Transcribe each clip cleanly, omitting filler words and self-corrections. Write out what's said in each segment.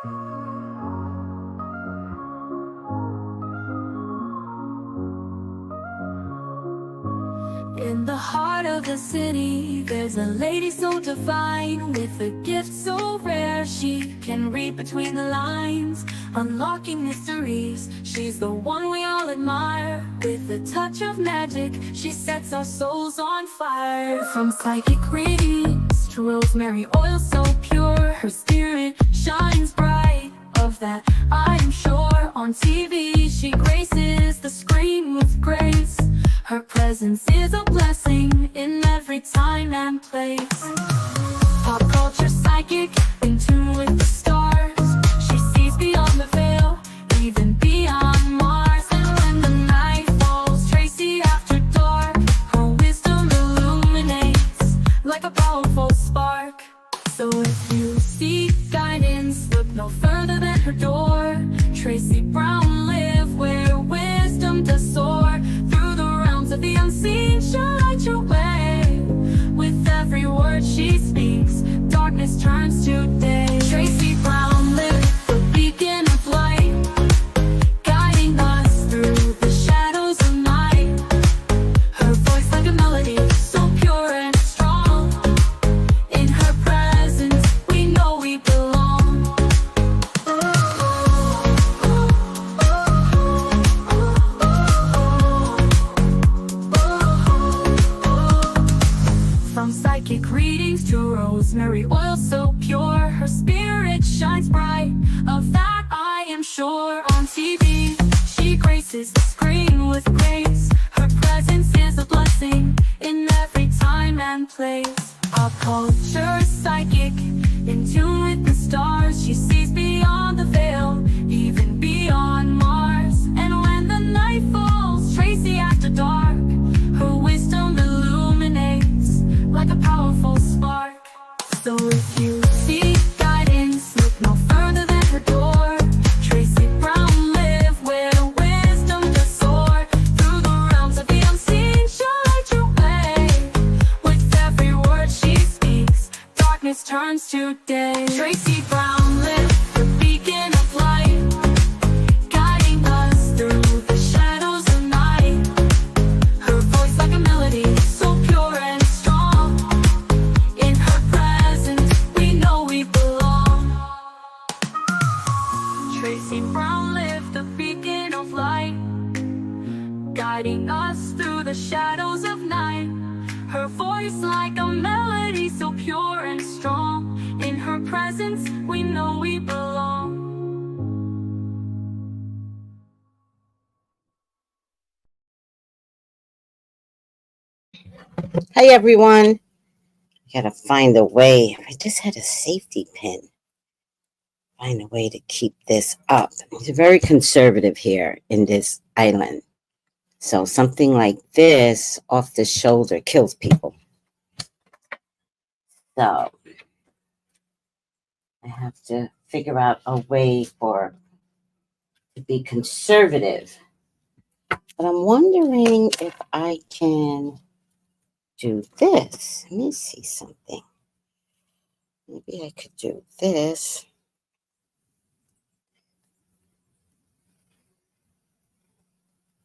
In the heart of the city, there's a lady so divine, with a gift so rare she can read between the lines, unlocking mysteries. She's the one we all admire. With a touch of magic, she sets our souls on fire. From psychic readings to rosemary oil so pure, her spirit shines bright. Of that I am sure. On TV she graces the screen with grace. Her presence is a blessing in every time and place. Pop culture psychic, in tune with the stars. She sees beyond the veil, even beyond Mars. And when the night falls, Tracy after dark, her wisdom illuminates like a powerful spark. So if you seek guidance, look no further than her door. Tracy Brown live where wisdom does soar. Through the realms of the unseen, she'll light your way. With every word she speaks, darkness turns to day. Tracy Brown live, the beacon of light, guiding us through the shadows of night. Her voice like a melody, so pure and strong. In her presence, we know we belong. From psychic readings to rosemary oil so pure, her spirit shines bright. Of that I am sure. On TV, she graces the screen with grace. Her presence is a blessing in every time and place. Pop culture psychic, in tune with the stars. She sees beyond the veil, even beyond Mars. And when the night falls, Tracy after dark, her wisdom illuminates like a powerful spark. So if you seek guidance, look no further than her door. Tracy Brown live where wisdom does soar. Through the realms of the unseen, she'll light your way. With every word she speaks, darkness turns to day. Tracy Brown live, the beacon of light, guiding us through the shadows of night. Her voice like a melody, so pure and strong. In her presence, we know we belong. Tracy Brown live, the beacon of light, guiding us through the shadows of night. Her voice like a melody, so pure and strong. In her presence, we know we belong. Hi everyone. I gotta find a way. I just had a safety pin. Find a way to keep this up. It's very conservative here in this island. So something like this off the shoulder kills people. So I have to figure out a way to be conservative. But I'm wondering if I can do this. Let me see something. Maybe I could do this.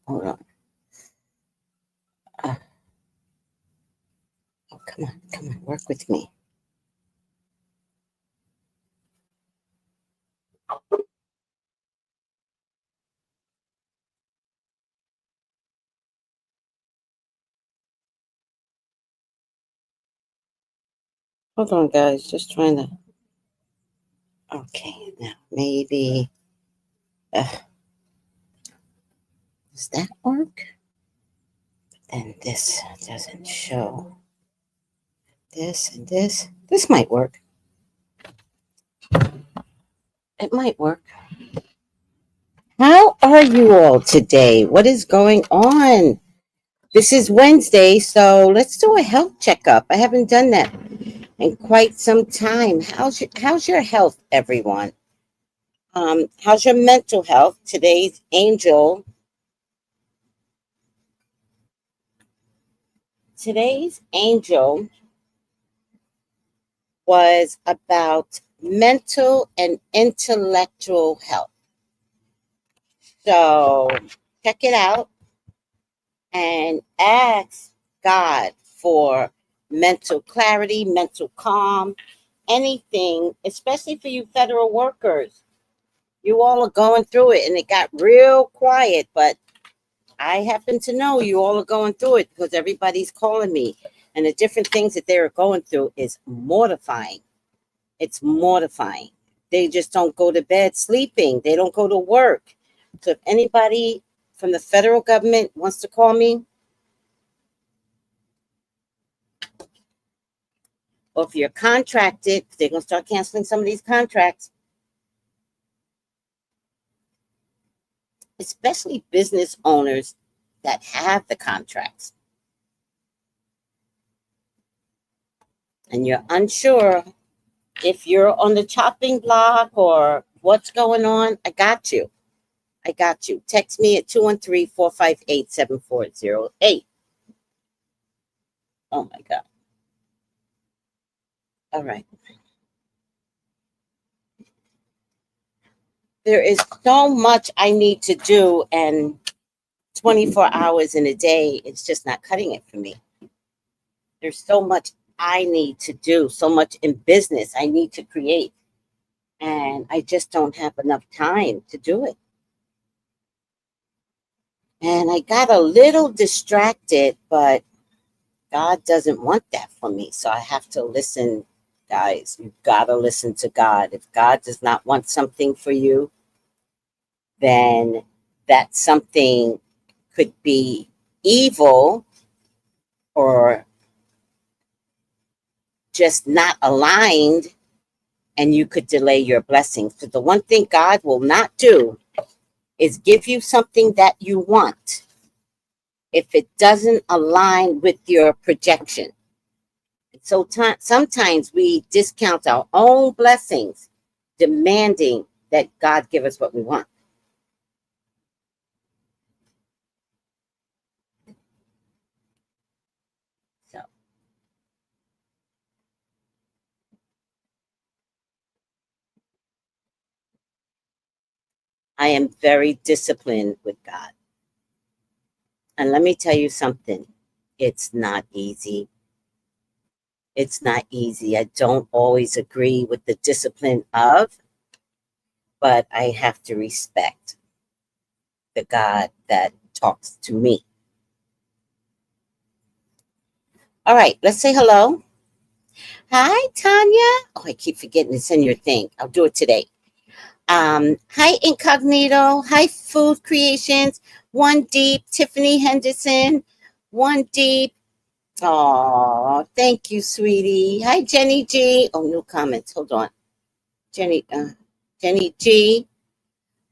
Hold on. Oh, come on, work with me. Hold on, guys. Just trying to. Okay, now maybe. Does that work? Then this doesn't show. This and this. This might work. It might work. How are you all today? What is going on? This is Wednesday, so let's do a health checkup. I haven't done that in quite some time. How's your health, everyone? How's your mental health? Today's angel was about mental and intellectual health. So check it out and ask God for mental clarity, mental calm, anything, especially for you federal workers. You all are going through it, and it got real quiet, but I happen to know you all are going through it because everybody's calling me, and the different things that they're going through is mortifying. It's mortifying. They just don't go to bed sleeping. They don't go to work. So if anybody from the federal government wants to call me, or if you're contracted, they're going to start canceling some of these contracts, especially business owners that have the contracts. And you're unsure if you're on the chopping block or what's going on, I got you. I got you. Text me at 213-458-7408. Oh my God. All right. There is so much I need to do, and 24 hours in a day, it's just not cutting it for me. There's so much I need to do, so much in business I need to create, and I just don't have enough time to do it. And I got a little distracted, but God doesn't want that for me. So I have to listen, guys. You've got to listen to God. If God does not want something for you, then that something could be evil or just not aligned, and you could delay your blessings. So the one thing God will not do is give you something that you want if it doesn't align with your projection. So sometimes we discount our own blessings, demanding that God give us what we want. So I am very disciplined with God. And let me tell you something. It's not easy. It's not easy. I don't always agree with the discipline of, but I have to respect the God that talks to me. All right, let's say hello. Hi, Tanya. Oh, I keep forgetting to send your thing. I'll do it today. Hi, Incognito. Hi, Food Creations. One Deep, Tiffany Henderson. One Deep. Oh, thank you, sweetie. Hi, Jenny G. Oh, no comments. Hold on. Jenny G.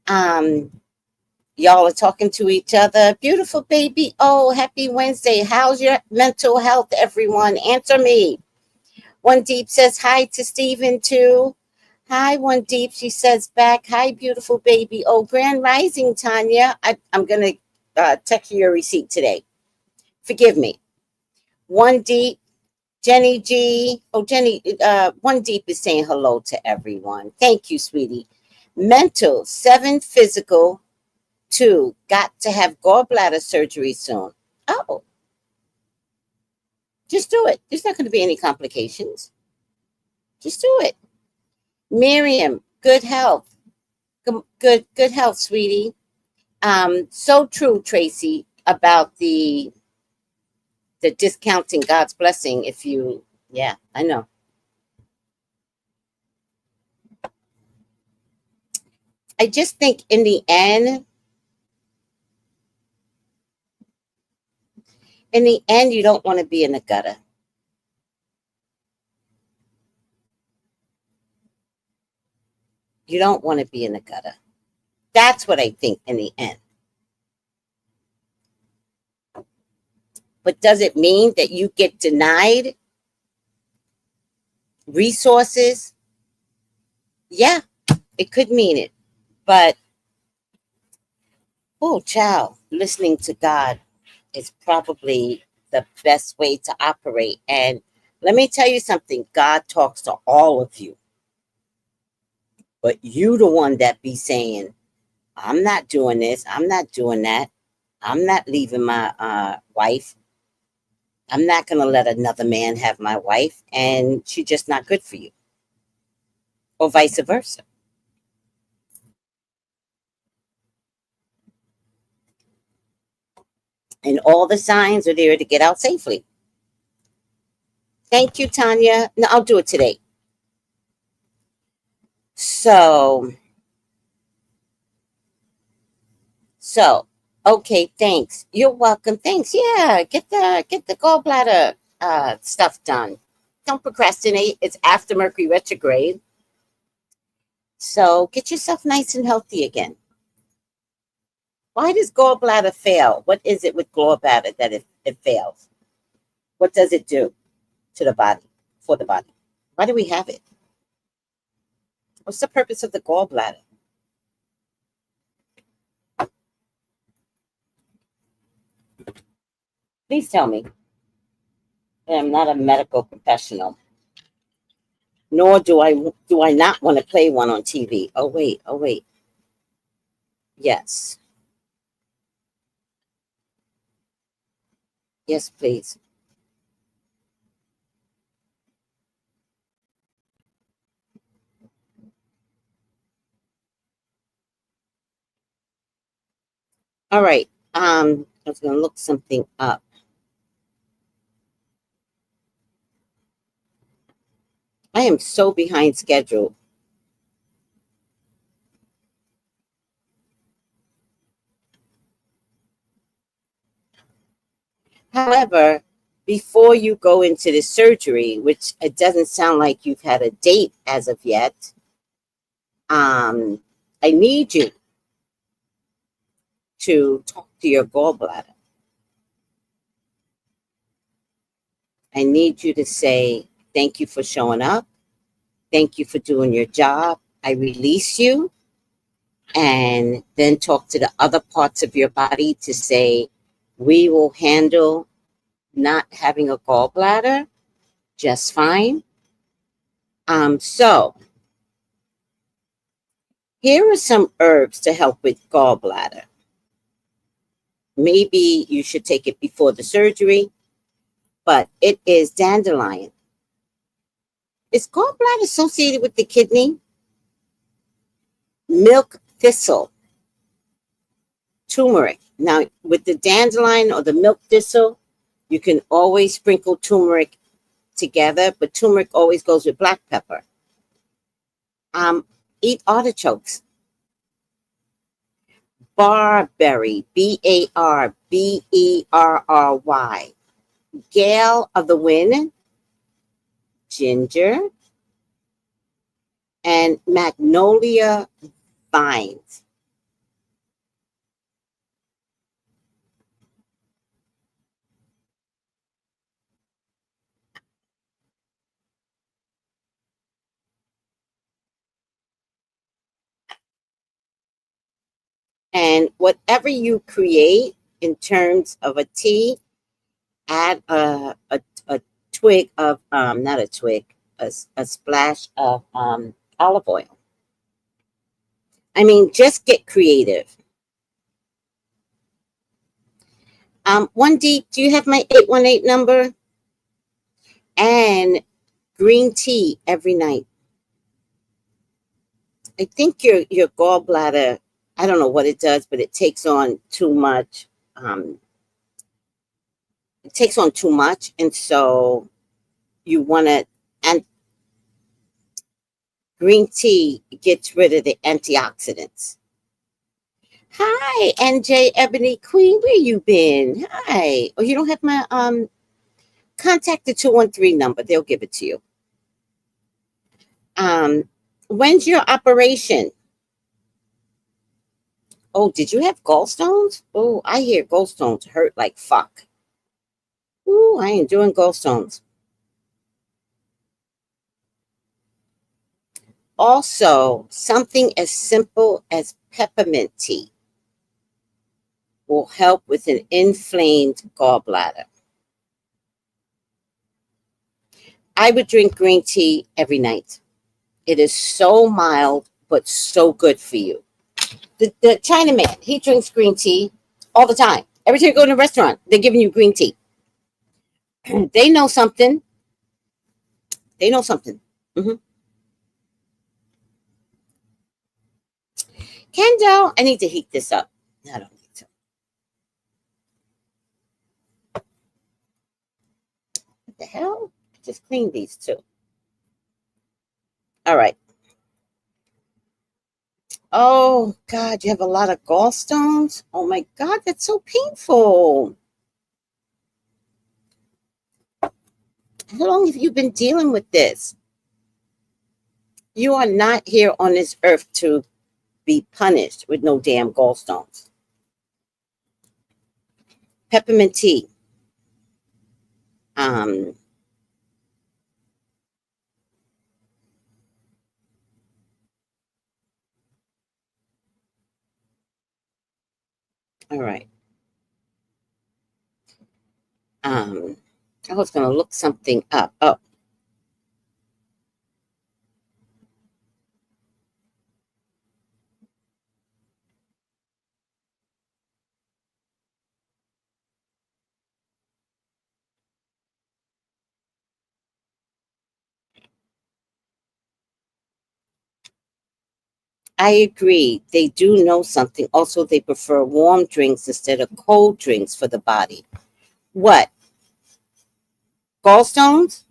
Um, y'all are talking to each other. Beautiful baby. Oh, happy Wednesday. How's your mental health, everyone? Answer me. One Deep says hi to Stephen, too. Hi, One Deep. She says back, hi, beautiful baby. Oh, Grand Rising, Tanya. I'm going to text you your receipt today. Forgive me. One Deep, Jenny G. Oh, Jenny, One Deep is saying hello to everyone. Thank you, sweetie. Mental, 7 physical, 2, got to have gallbladder surgery soon. Oh, just do it. There's not going to be any complications. Just do it. Miriam, good health. Good health, sweetie. So true, Tracy, about the discounting God's blessing. If you, yeah, I know. I just think in the end, you don't want to be in the gutter. You don't want to be in the gutter. That's what I think in the end. But does it mean that you get denied resources? Yeah, it could mean it. But, oh, child, listening to God is probably the best way to operate. And let me tell you something, God talks to all of you. But you the one that be saying, I'm not doing this, I'm not doing that, I'm not leaving my wife, I'm not going to let another man have my wife, and she's just not good for you, or vice versa. And all the signs are there to get out safely. Thank you, Tanya. No, I'll do it today. So, so, okay, thanks. You're welcome. Thanks. Yeah, get the gallbladder stuff done. Don't procrastinate. It's after Mercury retrograde. So get yourself nice and healthy again. Why does gallbladder fail? What is it with gallbladder that it fails? What does it do to the body, for the body? Why do we have it? What's the purpose of the gallbladder? Please tell me. I'm not a medical professional, nor do I not want to play one on TV. Oh wait. Yes. Yes, please. All right. I was gonna look something up. I am so behind schedule. However, before you go into the surgery, which it doesn't sound like you've had a date as of yet, I need you to talk to your gallbladder. I need you to say, thank you for showing up. Thank you for doing your job. I release you. And then talk to the other parts of your body to say, we will handle not having a gallbladder just fine. So here are some herbs to help with gallbladder. Maybe you should take it before the surgery, but it is dandelion. Is gallbladder associated with the kidney? Milk thistle, turmeric. Now, with the dandelion or the milk thistle, you can always sprinkle turmeric together, but turmeric always goes with black pepper. Eat artichokes. Barberry, Barberry. Gale of the wind, ginger, and magnolia vines. And whatever you create in terms of a tea, add a twig of, not a twig, a splash of olive oil. I mean, just get creative. 1D, do you have my 818 number? And green tea every night. I think your gallbladder, I don't know what it does, but it takes on too much. It takes on too much, and so you want to. And green tea gets rid of the antioxidants. Hi, NJ Ebony Queen, where you been? Hi. Oh, you don't have my contact the 213 number. They'll give it to you. When's your operation? Oh, did you have gallstones? Oh, I hear gallstones hurt like fuck. Ooh, I ain't doing gallstones. Also, something as simple as peppermint tea will help with an inflamed gallbladder. I would drink green tea every night. It is so mild, but so good for you. The Chinaman, he drinks green tea all the time. Every time you go to a restaurant, they're giving you green tea. They know something. They know something. hmm Kendall, I need to heat this up. I don't need to. What the hell? Just clean these two. All right. Oh, God, you have a lot of gallstones? Oh, my God, that's so painful. How long have you been dealing with this? You are not here on this earth to be punished with no damn gallstones. Peppermint tea. Um, all right. I was going to look something up. Oh, I agree. They do know something. Also, they prefer warm drinks instead of cold drinks for the body. What? Gallstones?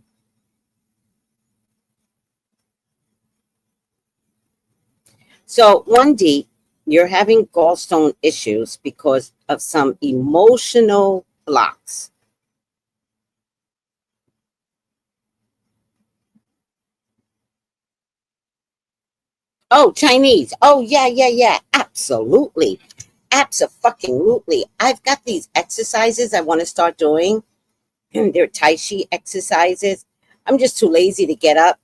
So, 1D, you're having gallstone issues because of some emotional blocks. Oh, Chinese. Oh, yeah, yeah, yeah. Absolutely. Absolutely. I've got these exercises I want to start doing. They're Tai Chi exercises. I'm just too lazy to get up,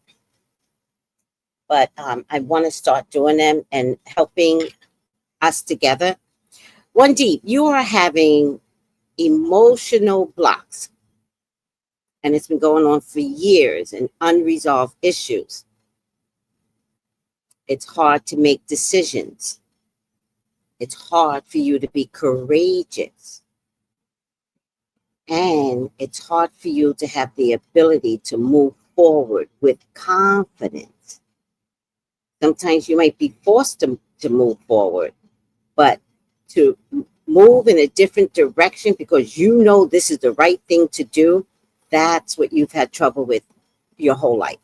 but I want to start doing them and helping us together. 1D, you are having emotional blocks, and it's been going on for years and unresolved issues. It's hard to make decisions. It's hard for you to be courageous. And it's hard for you to have the ability to move forward with confidence. Sometimes you might be forced to move forward, but to move in a different direction because you know this is the right thing to do, that's what you've had trouble with your whole life.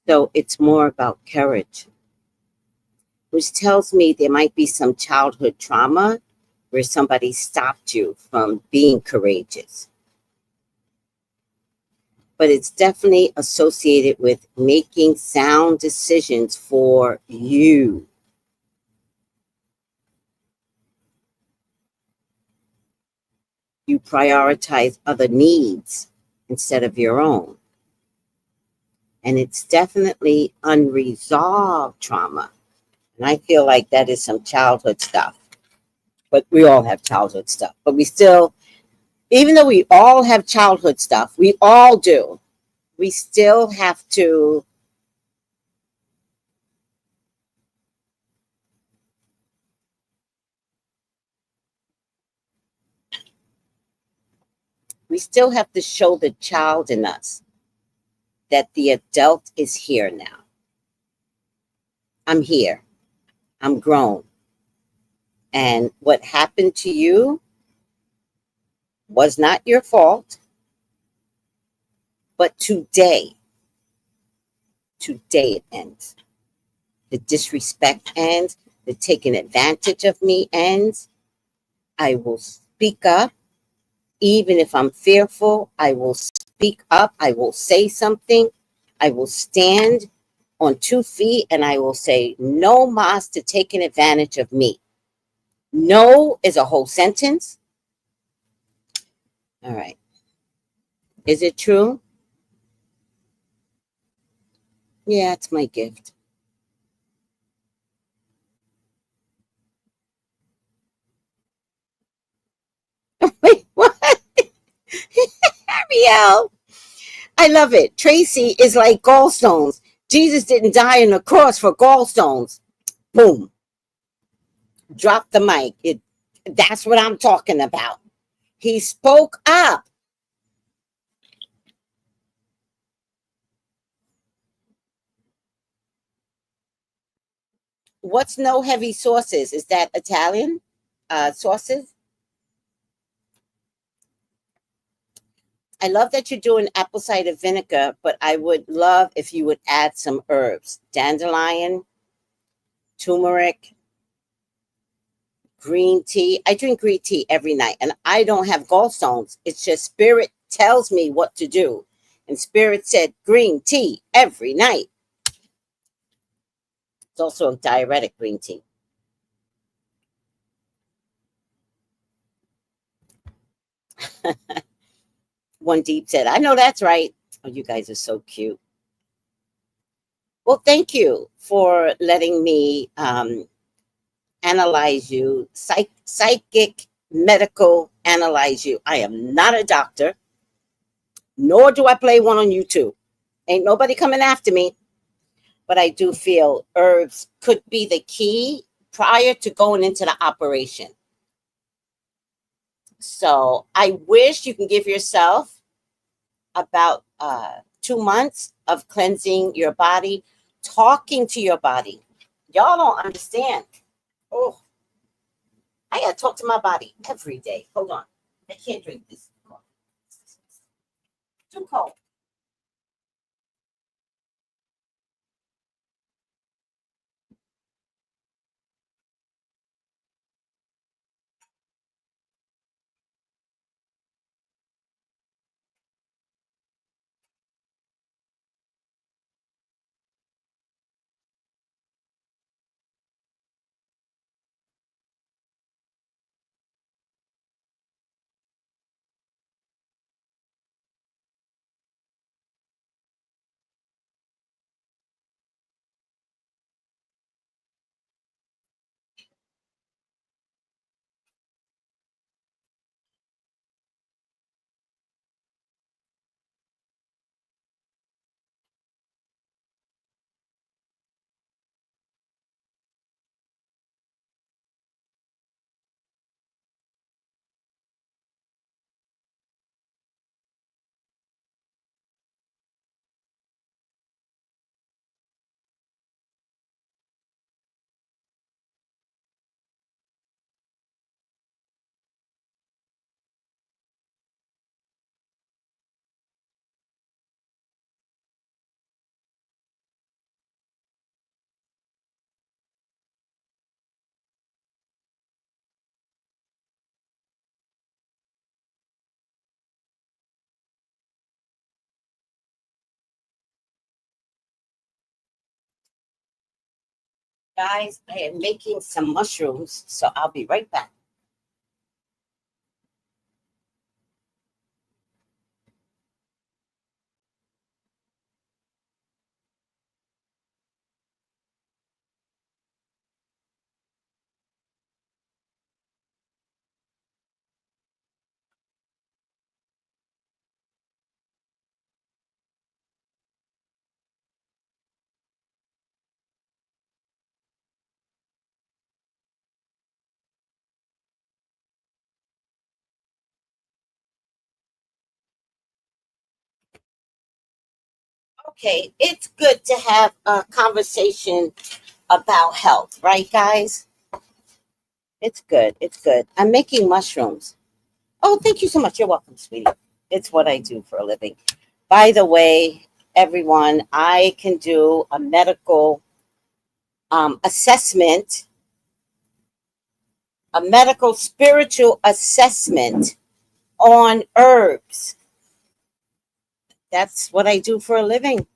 So it's more about courage, which tells me there might be some childhood trauma where somebody stopped you from being courageous. But it's definitely associated with making sound decisions for you. You prioritize other needs instead of your own. And it's definitely unresolved trauma. And I feel like that is some childhood stuff. But we all have childhood stuff. But we still, even though we all have childhood stuff, we all do, we still have to show the child in us that the adult is here now. I'm here. I'm grown. And what happened to you was not your fault. But today it ends. The disrespect ends. The taking advantage of me ends. I will speak up. Even if I'm fearful, I will speak up. I will say something. I will stand on 2 feet and I will say, no mas to taking advantage of me. No is a whole sentence. All right. Is it true? Yeah, it's my gift. Wait, what? Ariel. I love it. Tracy is like gallstones. Jesus didn't die on the cross for gallstones. Boom. Drop the mic. That's what I'm talking about. He spoke up. What's no heavy sauces? Is that Italian sauces? I love that you're doing apple cider vinegar, but I would love if you would add some herbs. Dandelion, turmeric, green tea. I drink green tea every night, and I don't have gallstones. It's just spirit tells me what to do. And spirit said green tea every night. It's also a diuretic, green tea. One Deep said, I know that's right. Oh, you guys are so cute. Well, thank you for letting me analyze you, psychic, medical analyze you. I am not a doctor, nor do I play one on YouTube. Ain't nobody coming after me, but I do feel herbs could be the key prior to going into the operation. So I wish you can give yourself about 2 months of cleansing your body, talking to your body. Y'all don't understand. Oh, I gotta talk to my body every day. Hold on. I can't drink this. Too cold. Guys, I am making some mushrooms, so I'll be right back. Okay, it's good to have a conversation about health, right, guys? It's good. It's good. I'm making mushrooms. Oh, thank you so much. You're welcome, sweetie. It's what I do for a living. By the way, everyone, I can do a medical assessment, a medical spiritual assessment on herbs. That's what I do for a living.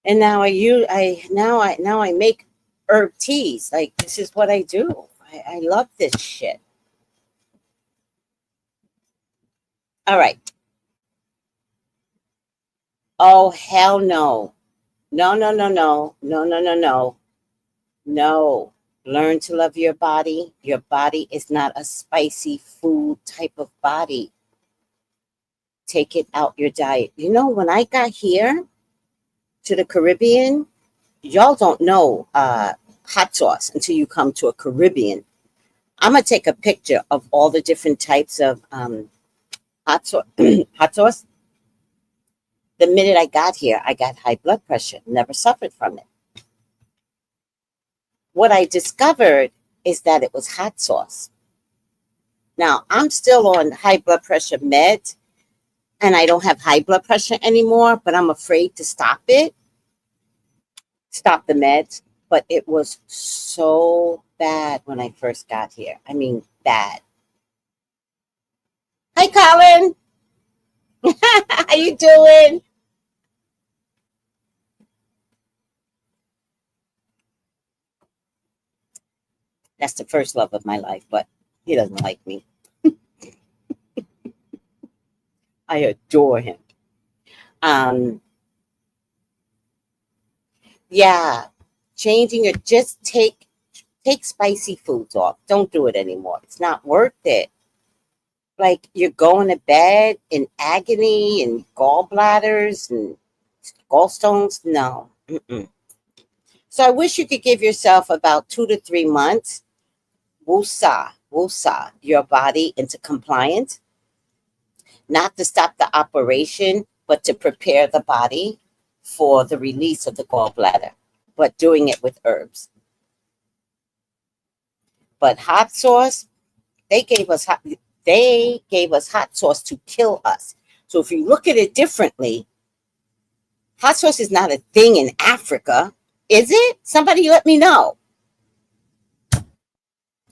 And now I make herb teas. Like, this is what I do. I love this shit. All right. Oh, hell no. No, no, no, no. No, no, no, no. No. Learn to love your body. Your body is not a spicy food type of body. take it out your diet. You know, when I got here to the Caribbean, y'all don't know hot sauce until you come to a Caribbean. I'm gonna take a picture of all the different types of hot sauce. Hot sauce. The minute I got here, I got high blood pressure. Never suffered from it. What I discovered is that it was hot sauce. Now I'm still on high blood pressure meds, and I don't have high blood pressure anymore. But I'm afraid to stop the meds. But it was so bad when I first got here. I mean, bad. Hi, Colin. How you doing? That's the first love of my life, but he doesn't like me. I adore him. Um, yeah, changing it. Just take spicy foods off. Don't do it anymore. It's not worth it. Like you're going to bed in agony and gallbladders and gallstones. No. Mm-mm. So I wish you could give yourself about 2 to 3 months. Woosah your body into compliance, not to stop the operation, but to prepare the body for the release of the gallbladder, but doing it with herbs. But hot sauce, they gave us hot, they gave us hot sauce to kill us. So if you look at it differently, hot sauce is not a thing in Africa, is it? Somebody let me know.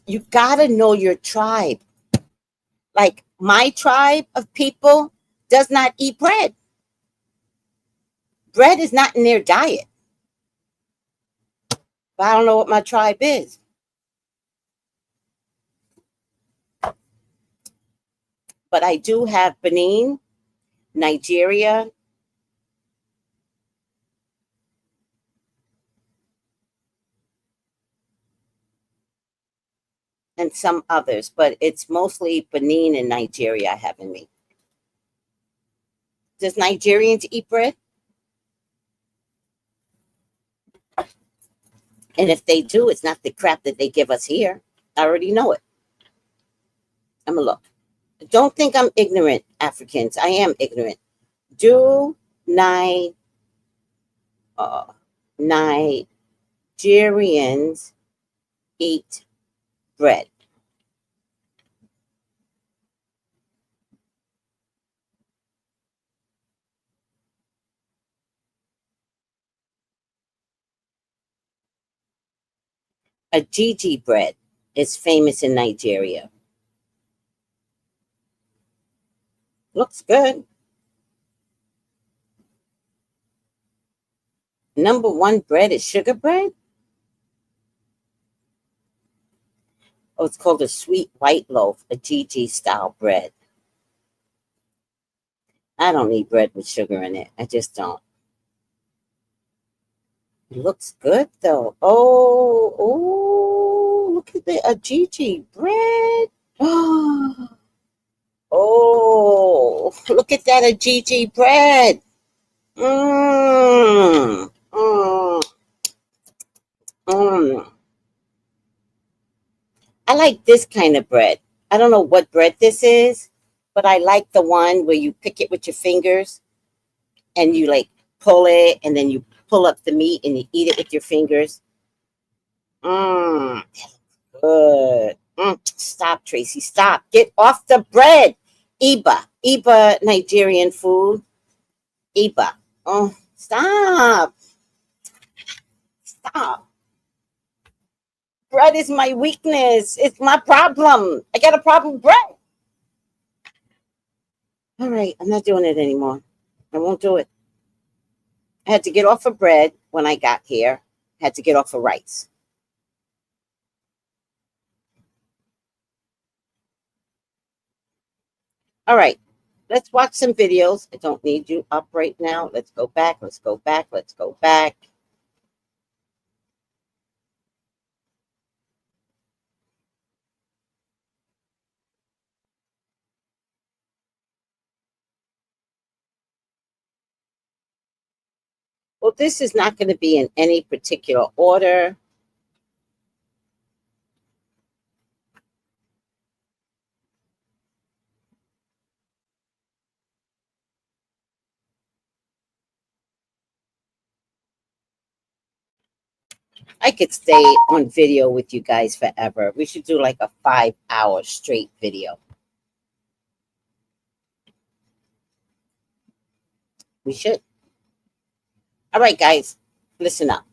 You gotta know your tribe. Like my tribe of people does not eat bread. Bread is not in their diet. But I don't know what my tribe is. But I do have Benin, Nigeria, and some others, but it's mostly Benin and Nigeria I have in me. Does Nigerians eat bread? And if they do, it's not the crap that they give us here. I already know it. I'm gonna look. Don't think I'm ignorant, Africans. I am ignorant. Do Ni- uh, Nigerians eat bread? A Gigi bread is famous in Nigeria. Looks good. Number one bread is sugar bread. Oh, it's called a sweet white loaf, a Gigi style bread. I don't eat bread with sugar in it. I just don't. It looks good though. Oh, look at the a Gigi bread. Oh, look at that a Gigi bread. Mmm. Mmm. Mmm. I like this kind of bread. I don't know what bread this is, but I like the one where you pick it with your fingers and you like pull it and then you pull up the meat and you eat it with your fingers. Mmm, good. Stop, Tracy. Stop. Get off the bread. Iba, Nigerian food. Iba. Oh, stop. Stop. Bread is my weakness. It's my problem. I got a problem with bread. All right, I'm not doing it anymore. I won't do it. I had to get off of bread when I got here. I had to get off of rice. All right, let's watch some videos. I don't need you up right now. Let's go back. Let's go back. Let's go back. Well, this is not going to be in any particular order. I could stay on video with you guys forever. We should do like a 5-hour straight video. We should. All right, guys, listen up.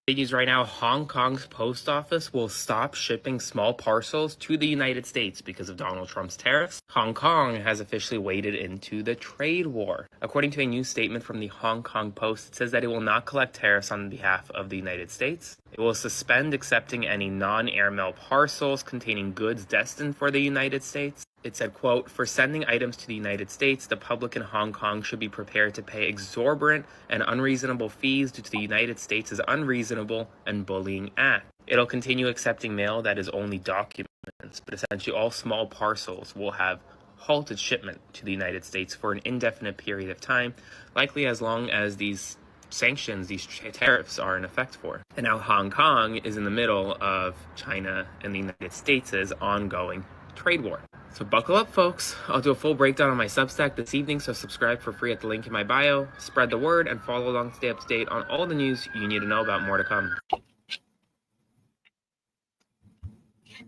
Big news right now, Hong Kong's post office will stop shipping small parcels to the United States because of Donald Trump's tariffs. Hong Kong has officially waded into the trade war. According to a new statement from the Hong Kong Post, it says that it will not collect tariffs on behalf of the United States. It will suspend accepting any non-airmail parcels containing goods destined for the United States. It said, quote, for sending items to the United States, the public in Hong Kong should be prepared to pay exorbitant and unreasonable fees due to the United States' unreasonable and bullying act. It'll continue accepting mail that is only documents, but essentially all small parcels will have halted shipment to the United States for an indefinite period of time, likely as long as these sanctions, these tariffs are in effect for. And now Hong Kong is in the middle of China and the United States' ongoing trade war. So buckle up, folks. I'll do a full breakdown on my Substack this evening, so subscribe for free at the link in my bio. Spread the word and follow along to stay up to date on all the news you need to know about. More to come.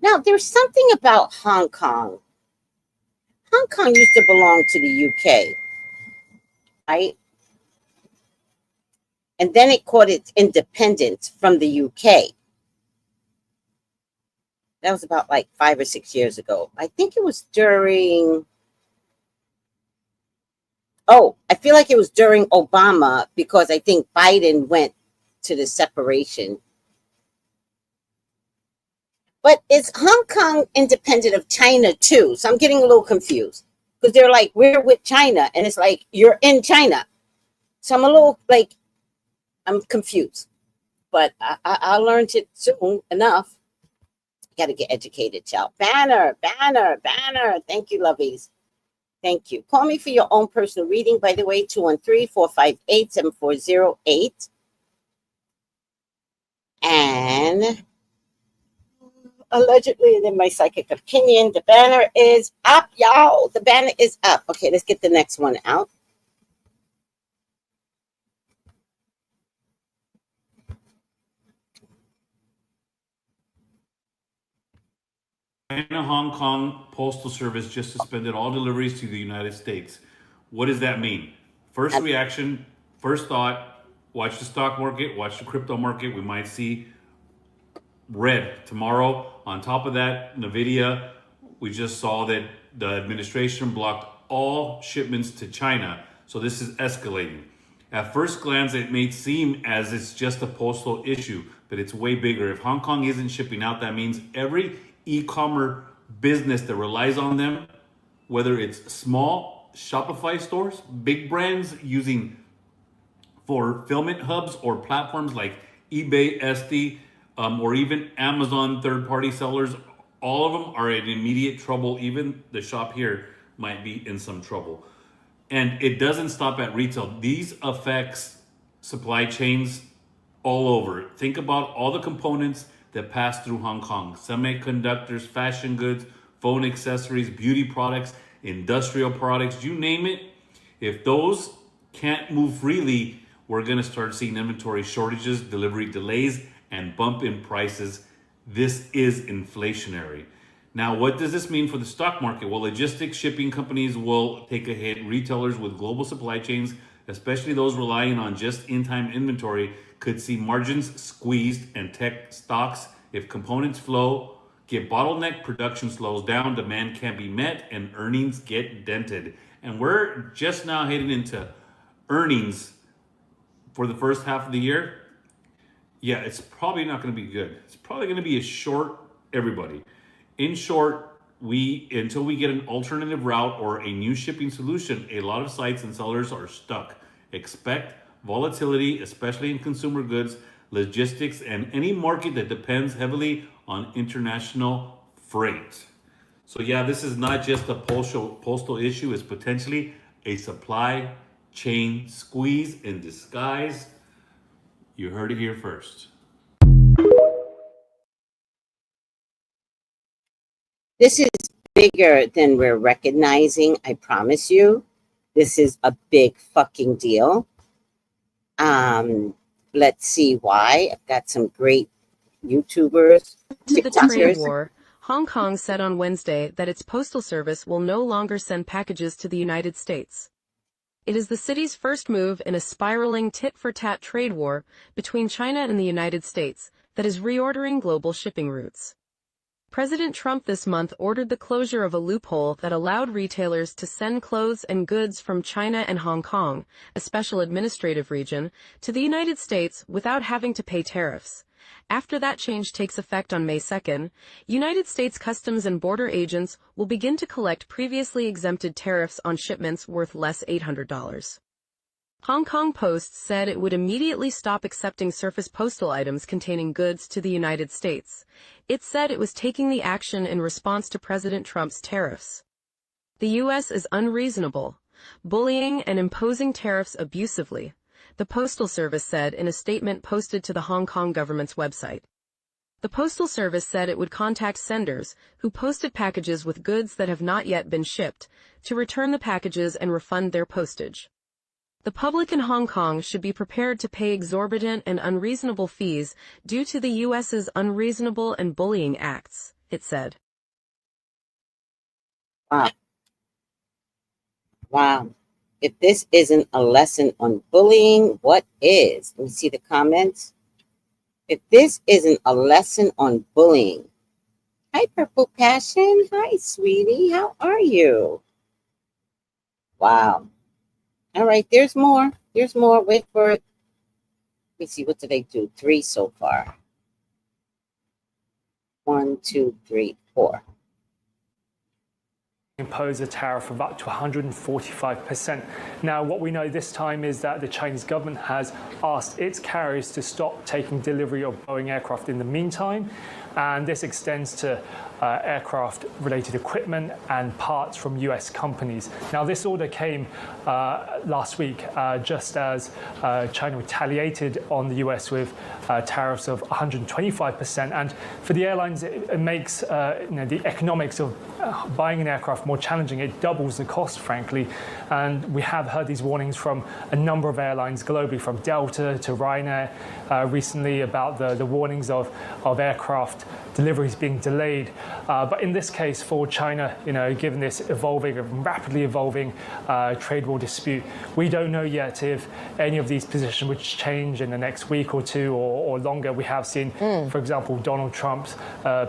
Now, there's something about Hong Kong. Hong Kong used to belong to the UK, right? And then it caught its independence from the UK. That was about like 5 or 6 years ago. I think it was during, I feel like it was during Obama, because I think Biden went to the separation. But is Hong Kong independent of China too? So I'm getting a little confused, because they're like, we're with China. And it's like, you're in China. So I'm a little like, I'm confused. But I learned it soon enough. Got to get educated, child. Banner. Thank you, lovies. Thank you. Call me for your own personal reading, by the way, 213-458-7408. And allegedly, in my psychic opinion, the banner is up, y'all. The banner is up. Okay, let's get the next one out. China Hong Kong Postal Service just suspended all deliveries to the United States. What does that mean? First reaction, first thought, watch the stock market, watch the crypto market. We might see red tomorrow. On top of that, NVIDIA, we just saw that the administration blocked all shipments to China. So this is escalating. At first glance, it may seem as it's just a postal issue, but it's way bigger. If Hong Kong isn't shipping out, that means every e-commerce business that relies on them, whether it's small Shopify stores, big brands using fulfillment hubs or platforms like eBay, Etsy, or even Amazon third-party sellers, all of them are in immediate trouble. Even the shop here might be in some trouble. And it doesn't stop at retail. These affects supply chains all over. Think about all the components that pass through Hong Kong: semiconductors, fashion goods, phone accessories, beauty products, industrial products, you name it. If those can't move freely, we're going to start seeing inventory shortages, delivery delays, and bump in prices. This is inflationary. Now, what does this mean for the stock market? Well, logistics shipping companies will take a hit. Retailers with global supply chains, especially those relying on just-in-time inventory, could see margins squeezed, and tech stocks, if components flow, get bottlenecked, production slows down, demand can't be met, and earnings get dented. And we're just now heading into earnings for the first half of the year. Yeah, it's probably not going to be good. It's probably going to be a short everybody. In short, until we get an alternative route or a new shipping solution, a lot of sites and sellers are stuck. Expect volatility, especially in consumer goods, logistics, and any market that depends heavily on international freight. So yeah, this is not just a postal issue, it's potentially a supply chain squeeze in disguise. You heard it here first. This is bigger than we're recognizing, I promise you. This is a big fucking deal. Let's see why. I've got some great YouTubers, To the trade TikTokers. war, Hong Kong said on Wednesday that its postal service will no longer send packages to the United States. It is the city's first move in a spiraling tit-for-tat trade war between China and the United States that is reordering global shipping routes. President Trump this month ordered the closure of a loophole that allowed retailers to send clothes and goods from China and Hong Kong, a special administrative region, to the United States without having to pay tariffs. After that change takes effect on May 2nd, United States Customs and Border agents will begin to collect previously exempted tariffs on shipments worth less $800. Hong Kong Post said it would immediately stop accepting surface postal items containing goods to the United States. It said it was taking the action in response to President Trump's tariffs. The U.S. is unreasonable, bullying and imposing tariffs abusively, the Postal Service said in a statement posted to the Hong Kong government's website. The Postal Service said it would contact senders who posted packages with goods that have not yet been shipped to return the packages and refund their postage. The public in Hong Kong should be prepared to pay exorbitant and unreasonable fees due to the U.S.'s unreasonable and bullying acts, it said. Wow. Wow. If this isn't a lesson on bullying, what is? Let me see the comments. If this isn't a lesson on bullying. Hi, Purple Passion. Hi, sweetie. How are you? Wow. All right, there's more. There's more. Wait for it. Let me see. What did they do? 3 so far. 1, 2, 3, 4. Impose a tariff of up to 145%. Now, what we know this time is that the Chinese government has asked its carriers to stop taking delivery of Boeing aircraft in the meantime, and this extends to aircraft-related equipment and parts from US companies. Now, this order came last week just as China retaliated on the US with tariffs of 125%. And for the airlines, it makes the economics of buying an aircraft more challenging. It doubles the cost, frankly. And we have heard these warnings from a number of airlines globally, from Delta to Ryanair recently, about the warnings of aircraft deliveries being delayed. But in this case, for China, given this rapidly evolving trade war dispute, we don't know yet if any of these positions would change in the next week or two or longer. We have seen, for example, Donald Trump's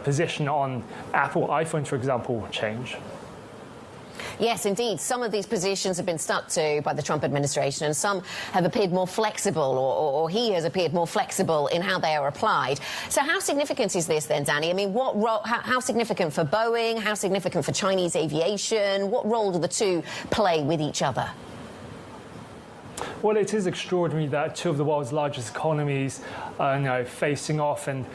position on Apple iPhones, for example, change. Yes, indeed. Some of these positions have been stuck to by the Trump administration, and some have appeared more flexible, or he has appeared more flexible in how they are applied. So how significant is this then, Danny? I mean, what role, how significant for Boeing? How significant for Chinese aviation? What role do the two play with each other? Well, it is extraordinary that two of the world's largest economies are facing off, and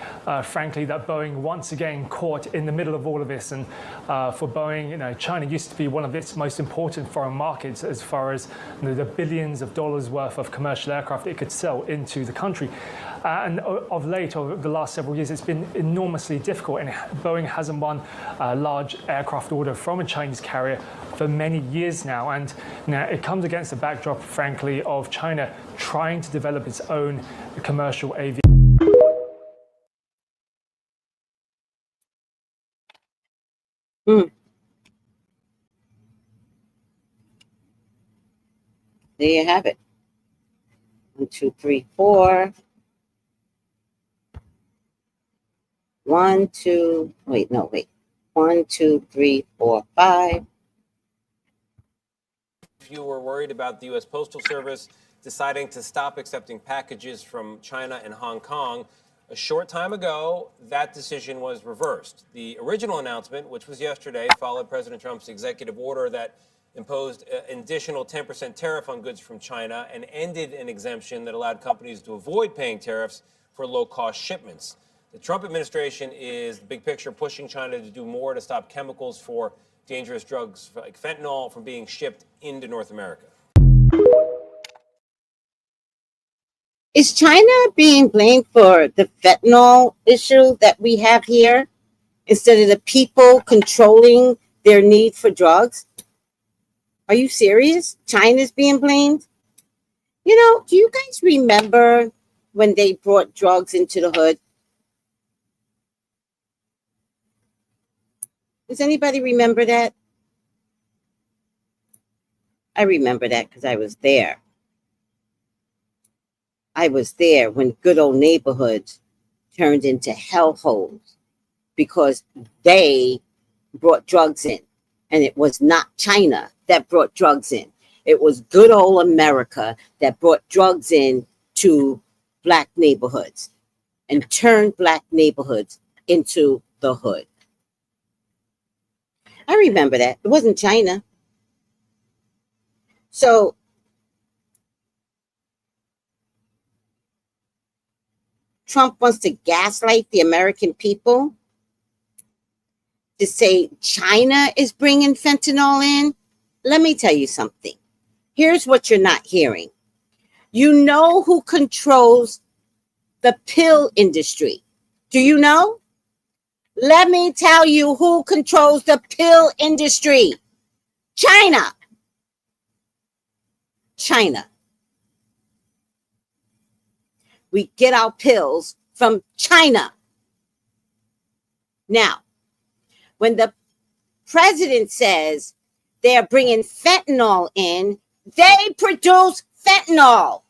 frankly, that Boeing once again caught in the middle of all of this. And for Boeing, China used to be one of its most important foreign markets as far as the billions of dollars worth of commercial aircraft it could sell into the country. And of late, over the last several years, it's been enormously difficult, and Boeing hasn't won a large aircraft order from a Chinese carrier for many years now. And it comes against the backdrop, frankly, of China trying to develop its own commercial aviation. There you have it. 1, 2, 3, 4. 1, 2, wait, no, wait. 1, 2, 3, 4, 5. If you were worried about the U.S. Postal Service deciding to stop accepting packages from China and Hong Kong, A short time ago, that decision was reversed. The original announcement, which was yesterday, followed President Trump's executive order that imposed an additional 10% tariff on goods from China and ended an exemption that allowed companies to avoid paying tariffs for low-cost shipments. The Trump administration is, the big picture, pushing China to do more to stop chemicals for dangerous drugs like fentanyl from being shipped into North America. Is China being blamed for the fentanyl issue that we have here instead of the people controlling their need for drugs? Are you serious? China's being blamed? You know, do you guys remember when they brought drugs into the hood? Does anybody remember that? I remember that because I was there. I was there when good old neighborhoods turned into hellholes because they brought drugs in. And it was not China that brought drugs in. It was good old America that brought drugs in to black neighborhoods and turned black neighborhoods into the hood. I remember that. It wasn't China. So Trump wants to gaslight the American people to say China is bringing fentanyl in. Let me tell you something. Here's what you're not hearing. You know who controls the pill industry. Do you know? Let me tell you who controls the pill industry. China. China. We get our pills from China. Now, when the president says they're bringing fentanyl in, they produce fentanyl.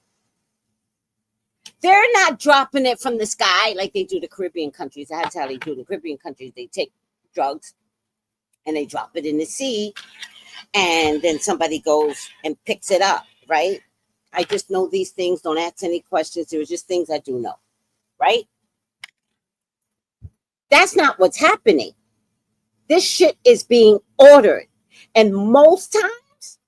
They're not dropping it from the sky like they do the Caribbean countries. That's how they do the Caribbean countries. They take drugs and they drop it in the sea, and then somebody goes and picks it up, right? I just know these things. Don't ask any questions. There are just things I do know, right? That's not what's happening. This shit is being ordered. And most times,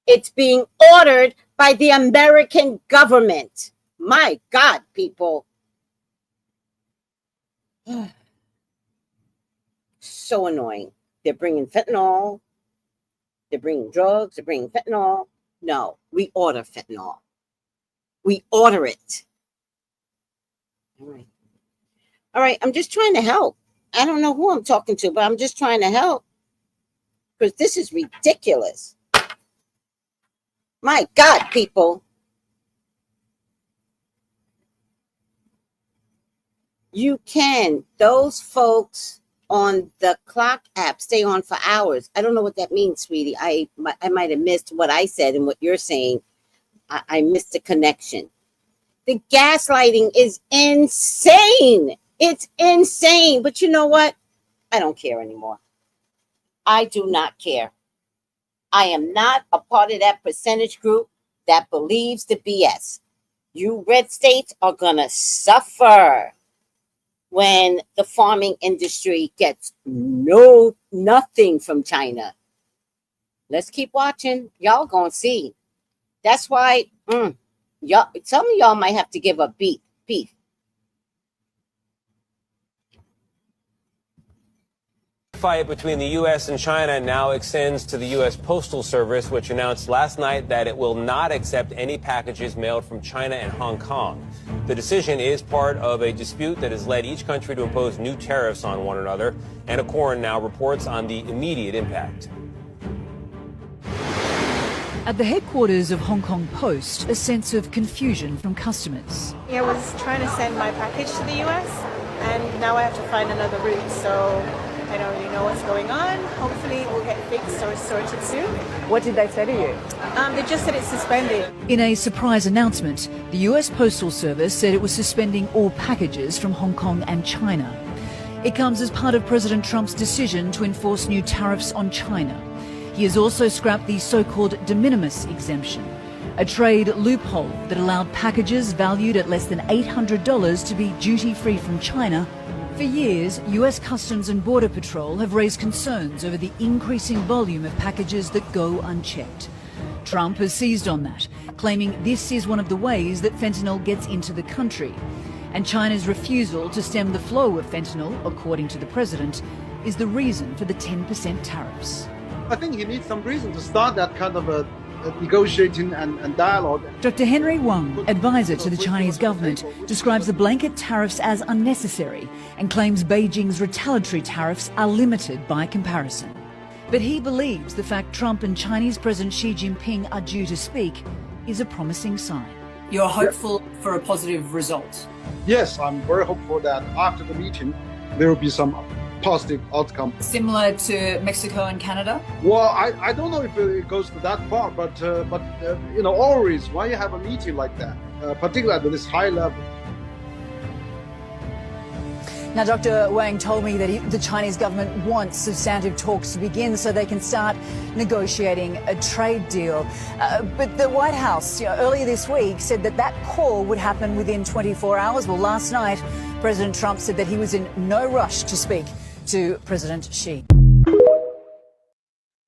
it's being ordered by the American government. My God, people. So annoying. They're bringing fentanyl. They're bringing drugs. They're bringing fentanyl. No, we order fentanyl. We order it. All right. All right, I'm just trying to help. I don't know who I'm talking to, but I'm just trying to help. Because this is ridiculous. My God, people. You can. Those folks on the clock app stay on for hours. I don't know what that means, sweetie. I might have missed what I said and what you're saying. I missed the connection. The gaslighting is insane. It's insane. But you know what? I don't care anymore. I do not care. I am not a part of that percentage group that believes the BS. You red states are going to suffer when the farming industry gets nothing from China. Let's keep watching. Y'all gonna see. That's why y'all, some of y'all might have to give up beef. Fight between the U.S. and China now extends to the U.S. Postal Service, which announced last night that it will not accept any packages mailed from China and Hong Kong. The decision is part of a dispute that has led each country to impose new tariffs on one another. Anna Corrin now reports on the immediate impact. At the headquarters of Hong Kong Post, a sense of confusion from customers. I was trying to send my package to the U.S. and now I have to find another route, so I don't really know what's going on. Hopefully it will get fixed or sorted soon. What did they say to you? They just said it's suspended. In a surprise announcement, the US Postal Service said it was suspending all packages from Hong Kong and China. It comes as part of President Trump's decision to enforce new tariffs on China. He has also scrapped the so-called de minimis exemption, a trade loophole that allowed packages valued at less than $800 to be duty-free from China. For years, US Customs and Border Patrol have raised concerns over the increasing volume of packages that go unchecked. Trump has seized on that, claiming this is one of the ways that fentanyl gets into the country. And China's refusal to stem the flow of fentanyl, according to the president, is the reason for the 10% tariffs. I think he needs some reason to start that kind of a negotiating and dialogue. Dr. Henry Wang, advisor to the Chinese government, describes the blanket tariffs as unnecessary and claims Beijing's retaliatory tariffs are limited by comparison. But he believes the fact Trump and Chinese President Xi Jinping are due to speak is a promising sign. You're hopeful for a positive result? Yes, I'm very hopeful that after the meeting, there will be some positive outcome. Similar to Mexico and Canada? Well, I don't know if it goes to that far, but you know, always when you have a meeting like that, particularly at this high level. Now, Dr. Wang told me that the Chinese government wants substantive talks to begin so they can start negotiating a trade deal. But the White House, earlier this week said that call would happen within 24 hours. Well, last night, President Trump said that he was in no rush to speak to President Xi.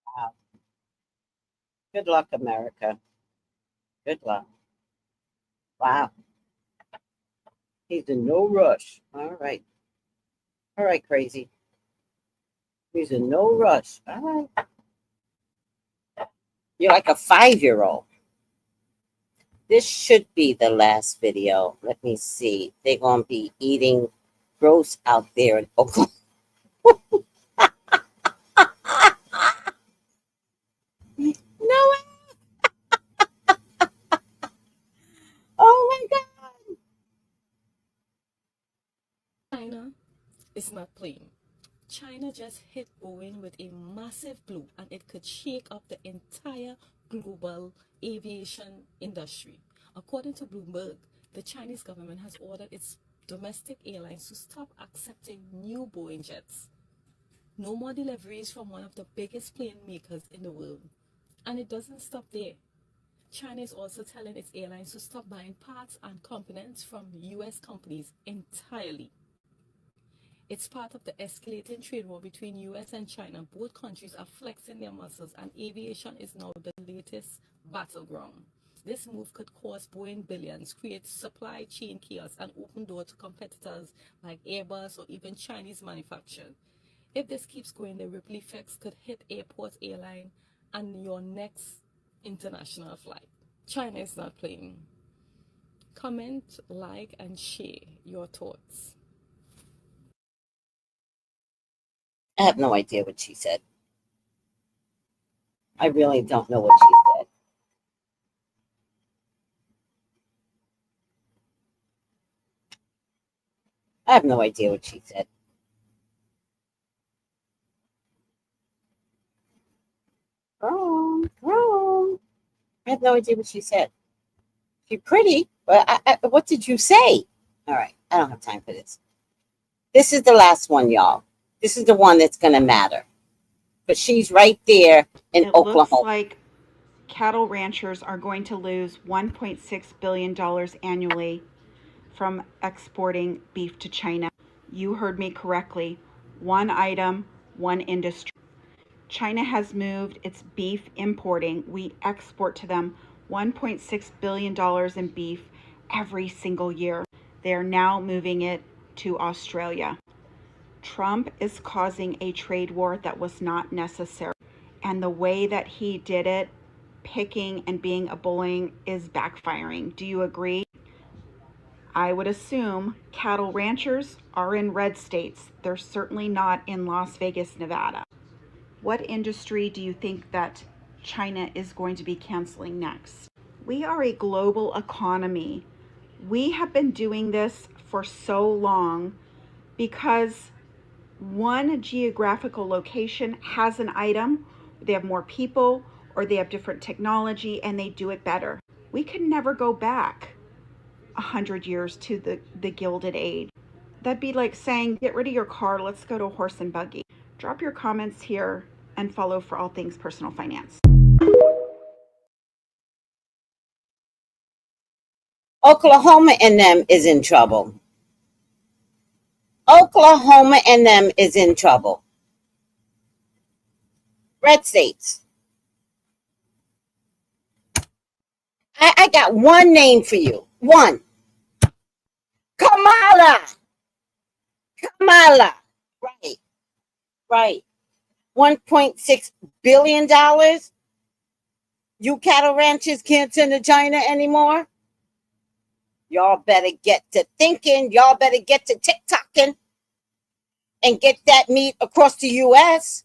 Wow. Good luck, America. Good luck. Wow. He's in no rush. All right. All right, crazy. He's in no rush. All right. You're like a 5-year-old. This should be the last video. Let me see. They're going to be eating gross out there in Oklahoma. No way. Oh my God. China is not playing. China just hit Boeing with a massive blow, and it could shake up the entire global aviation industry. According to Bloomberg, the Chinese government has ordered its domestic airlines to stop accepting new Boeing jets. No more deliveries from one of the biggest plane makers in the world. And it doesn't stop there. China is also telling its airlines to stop buying parts and components from US companies entirely. It's part of the escalating trade war between US and China. Both countries are flexing their muscles, and aviation is now the latest battleground. This move could cost Boeing billions, create supply chain chaos, and open doors to competitors like Airbus or even Chinese manufacturers. If this keeps going, the ripple effects could hit airports, airline, and your next international flight. China is not playing. Comment, like, and share your thoughts. I have no idea what she said. I really don't know what she said. I have no idea what she said. Wrong. I have no idea what she said. She's pretty, but what did you say? All right, I don't have time for this. This is the last one, y'all. This is the one that's going to matter. But she's right there in Oklahoma. It looks like cattle ranchers are going to lose $1.6 billion annually from exporting beef to China. You heard me correctly. One item, one industry. China has moved its beef importing. We export to them $1.6 billion in beef every single year. They are now moving it to Australia. Trump is causing a trade war that was not necessary. And the way that he did it, picking and being a bullying, is backfiring. Do you agree? I would assume cattle ranchers are in red states. They're certainly not in Las Vegas, Nevada. What industry do you think that China is going to be canceling next? We are a global economy. We have been doing this for so long because one geographical location has an item, they have more people, or they have different technology, and they do it better. We can never go back 100 years to the Gilded Age. That'd be like saying, get rid of your car, let's go to a horse and buggy. Drop your comments here and follow for all things personal finance. Oklahoma and them is in trouble. Oklahoma and them is in trouble. Red states. I got one name for you. One. Kamala. Kamala. Right. Right. $1.6 billion. You cattle ranchers can't send to China anymore. Y'all better get to thinking. Y'all better get to TikToking and get that meat across the U.S.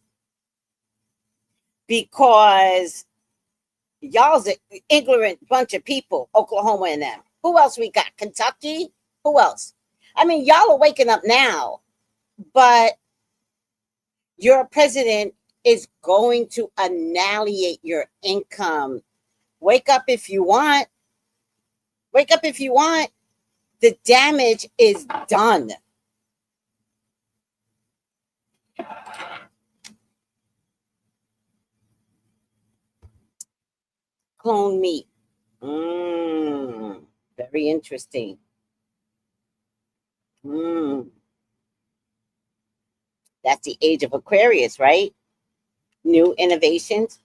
because y'all's an ignorant bunch of people, Oklahoma and them. Who else we got? Kentucky? Who else? I mean, y'all are waking up now, but your president is going to annihilate your income. Wake up if you want. Wake up if you want. The damage is done. Clone meat. Very interesting. That's the age of Aquarius, right? New innovations.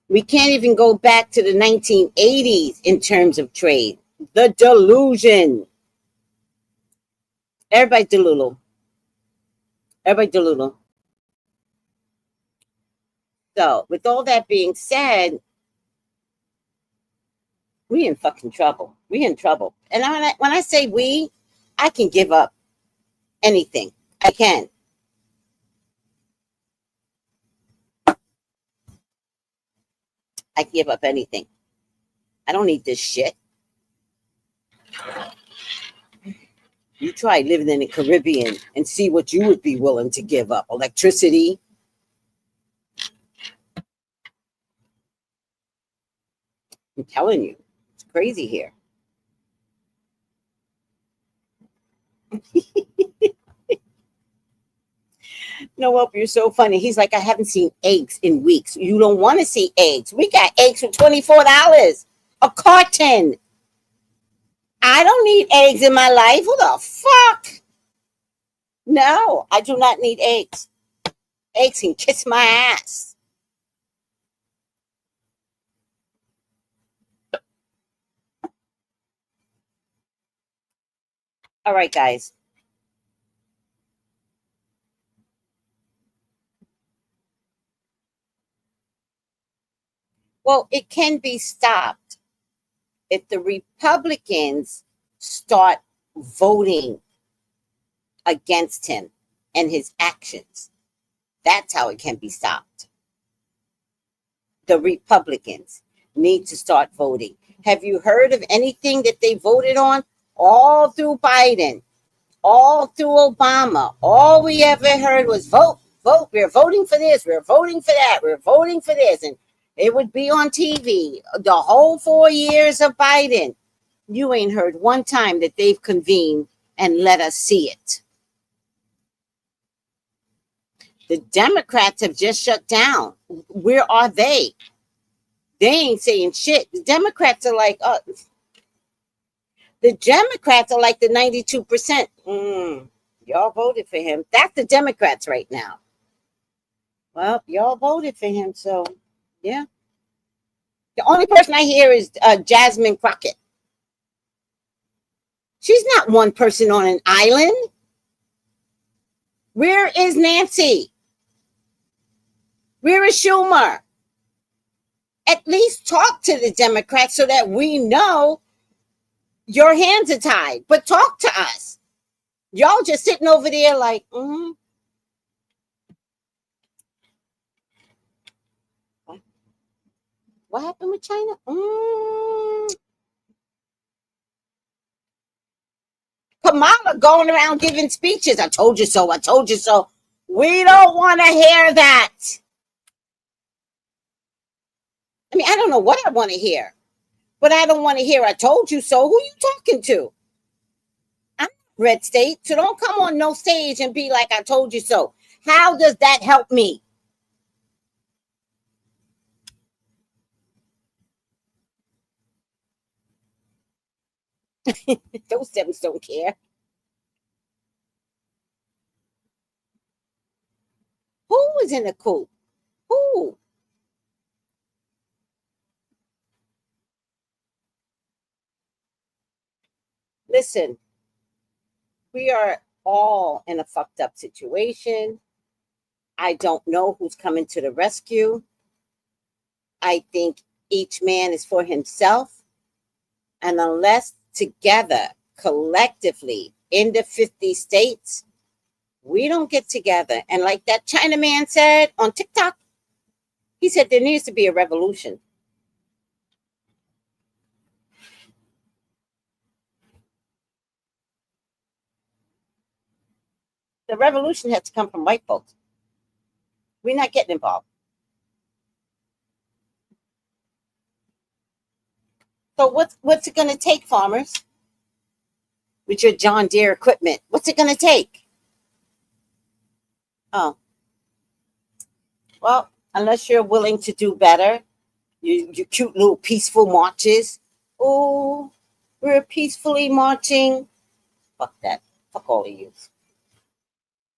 We can't even go back to the 1980s in terms of trade. The delusion. Everybody delulu. Everybody delulu. So, with all that being said, we in fucking trouble. We in trouble. And when I say we, I can give up anything. I can. I can give up anything. I don't need this shit. You try living in the Caribbean and see what you would be willing to give up. Electricity. I'm telling you, it's crazy here. Noel, you're so funny. He's like, I haven't seen eggs in weeks. You don't want to see eggs. We got eggs for $24 a carton. I don't need eggs in my life. Who the fuck? No, I do not need eggs. Eggs can kiss my ass. All right, guys. Well, it can be stopped if the Republicans start voting against him and his actions. That's how it can be stopped. The Republicans need to start voting. Have you heard of anything that they voted on? All through Biden, all through Obama, all we ever heard was vote, vote. We're voting for this. We're voting for that. We're voting for this. And it would be on TV the whole 4 years of Biden. You ain't heard one time that they've convened and let us see it. The Democrats have just shut down. Where are they? They ain't saying shit. The Democrats are like, the Democrats are like the 92%. Y'all voted for him. That's the Democrats right now. Well, y'all voted for him, so yeah. The only person I hear is Jasmine Crockett. She's not one person on an island. Where is Nancy? Where is Schumer? At least talk to the Democrats so that we know your hands are tied. But talk to us. Y'all just sitting over there like, What happened with China? Kamala going around giving speeches. I told you so. I told you so. We don't want to hear that. I mean, I don't know what I want to hear, but I don't want to hear I told you so. Who you talking to? I'm red state, so don't come on no stage and be like I told you so. How does that help me? Those Dems don't care. Who was in the coup? Who? Listen, we are all in a fucked up situation. I don't know who's coming to the rescue. I think each man is for himself. And unless together, collectively, in the 50 states, we don't get together. And like that China man said on TikTok, he said there needs to be a revolution. The revolution has to come from white folks. We're not getting involved. So what's it going to take, farmers, with your John Deere equipment? What's it going to take? Oh, well, unless you're willing to do better, your cute little peaceful marches. Oh, we're peacefully marching. Fuck that. Fuck all of you.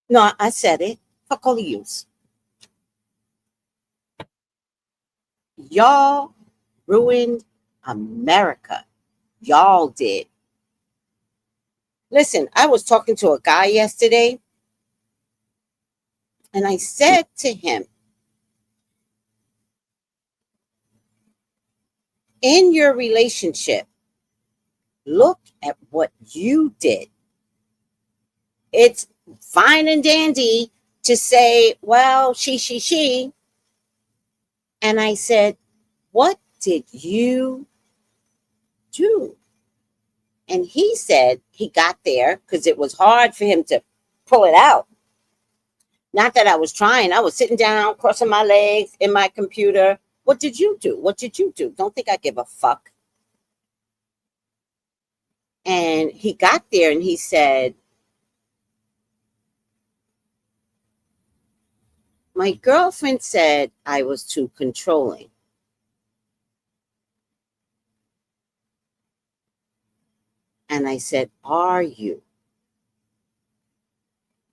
No, I said it. Fuck all of you. Y'all ruined America. Y'all did. Listen, I was talking to a guy yesterday, and I said to him, in your relationship, look at what you did. It's fine and dandy to say, well, she. And I said, what did you do? And he said he got there because it was hard for him to pull it out. Not that I was trying. I was sitting down, crossing my legs in my computer. What did you do? What did you do? Don't think I give a fuck. And he got there and he said, my girlfriend said I was too controlling. And I said, are you?